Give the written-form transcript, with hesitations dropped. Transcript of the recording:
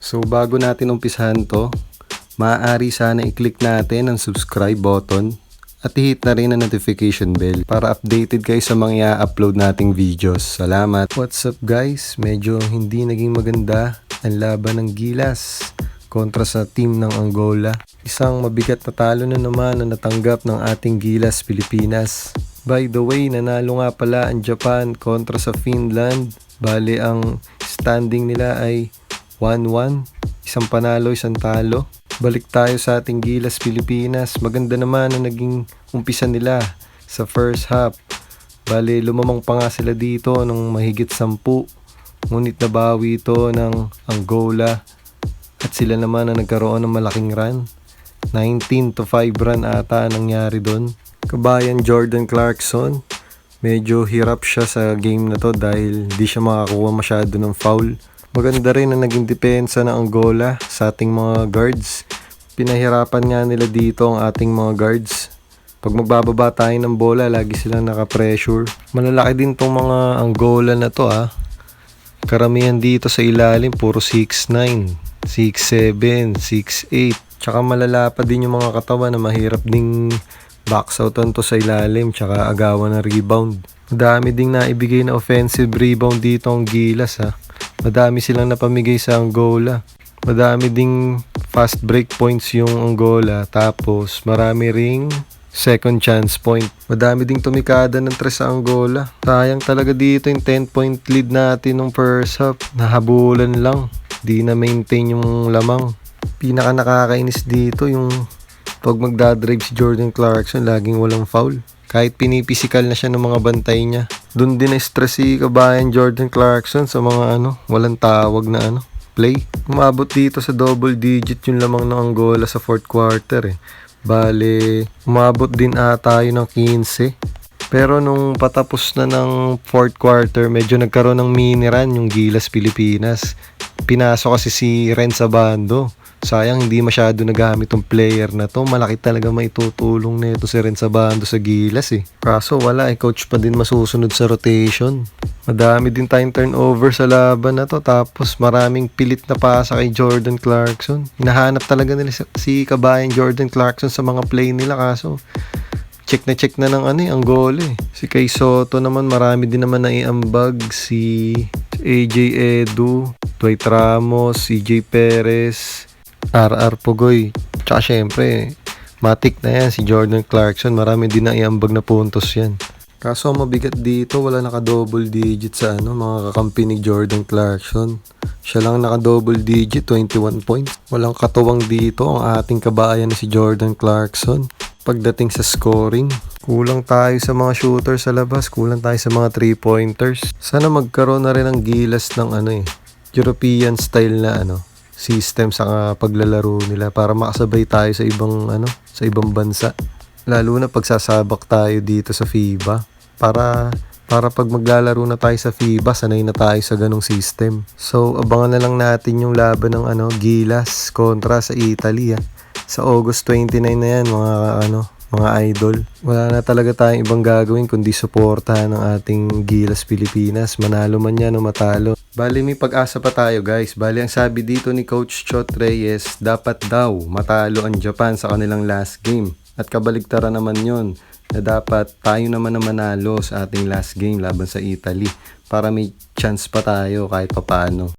So bago natin umpisahan to, maaari sana i-click natin ang subscribe button at i-hit na rin ang notification bell para updated kayo sa mga i-upload nating videos. Salamat! What's up guys? Medyo hindi naging maganda ang laban ng Gilas kontra sa team ng Angola. Isang mabigat na talo na naman ang natanggap ng ating Gilas Pilipinas. By the way, nanalo nga pala ang Japan kontra sa Finland. Bale, ang standing nila ay 1-1. Isang panalo, isang talo. Balik tayo sa ating Gilas Pilipinas. Maganda naman ang naging umpisa nila sa first half. Bale, lumamang pa nga sila dito ng mahigit 10. Ngunit nabawi ito ng Angola. At sila naman ang nagkaroon ng malaking run. 19-5 run ata nangyari doon. Kabayan Jordan Clarkson, medyo hirap siya sa game na to dahil di siya makakuha masyado ng foul. Maganda rin ang naging depensa ng Angola sa ating mga guards. Pinahirapan nga nila dito ang ating mga guards. Pag magbababa tayo ng bola, lagi silang naka-pressure. Malalaki din tong mga Angola na to Karamihan dito sa ilalim, puro 6'9", 6'7", 6'8". Tsaka malala pa din yung mga katawan na mahirap ding box outan to sa ilalim, tsaka agawan ng rebound. Madami ding naibigay na offensive rebound dito ang Gilas Madami silang napamigay sa Angola. Madami ding fast break points yung Angola. Tapos marami ring second chance point. Madami ding tumikada ng tres sa Angola. Sayang talaga dito yung 10-point lead natin nung first half. Nahabulan lang. Di na maintain yung lamang. Pinaka nakakainis dito yung pag magdadrive si Jordan Clarkson, laging walang foul. Kahit pinipisikal na siya ng mga bantay niya. Doon din na-stress si kabayan Jordan Clarkson sa mga walang tawag na play. Umabot dito sa double digit yung lamang ng Angola sa fourth quarter Bale, umabot din ata yun ng 15. Pero nung patapos na ng fourth quarter, medyo nagkaroon ng mini run yung Gilas Pilipinas. Pinasok kasi si Renz Abando. Sayang hindi masyado nagamit tong player na to. Malaki talaga maitutulong nito si Renz Abando sa Gilas Kaso wala coach pa din masusunod sa rotation. Madami din tayong turnover sa laban na to. Tapos maraming pilit na pasa kay Jordan Clarkson. Hinahanap talaga nila si kabayan Jordan Clarkson sa mga play nila. Kaso check na ng Angola Si Kay Soto naman marami din naman naiambag. Si AJ Edu, Dwight Ramos, CJ Perez, RR Pugoy. Tsaka syempre, matik na yan si Jordan Clarkson. Marami din na iambag na puntos yan. Kaso mabigat dito, wala naka-double digit sa mga kakampi ni Jordan Clarkson. Siya lang naka-double digit, 21 points. Walang katuwang dito ang ating kabayan na si Jordan Clarkson. Pagdating sa scoring, kulang tayo sa mga shooters sa labas, kulang tayo sa mga 3-pointers. Sana magkaroon na rin ng Gilas ng European style na system sa paglalaro nila para makasabay tayo sa ibang bansa. Lalo na pagsasabak tayo dito sa FIBA para pag maglalaro na tayo sa FIBA, sanay na tayo sa ganong system. So abangan na lang natin yung laban ng Gilas kontra sa Italy sa August 29 na yan mga idol. Wala na talaga tayong ibang gagawin kundi suportahan ng ating Gilas Pilipinas. Manalo man yan o matalo. Bali may pag-asa pa tayo guys. Bali ang sabi dito ni Coach Chot Reyes, dapat daw matalo ang Japan sa kanilang last game. At kabaligtaran naman yon na dapat tayo naman na manalo sa ating last game laban sa Italy para may chance pa tayo kahit papaano.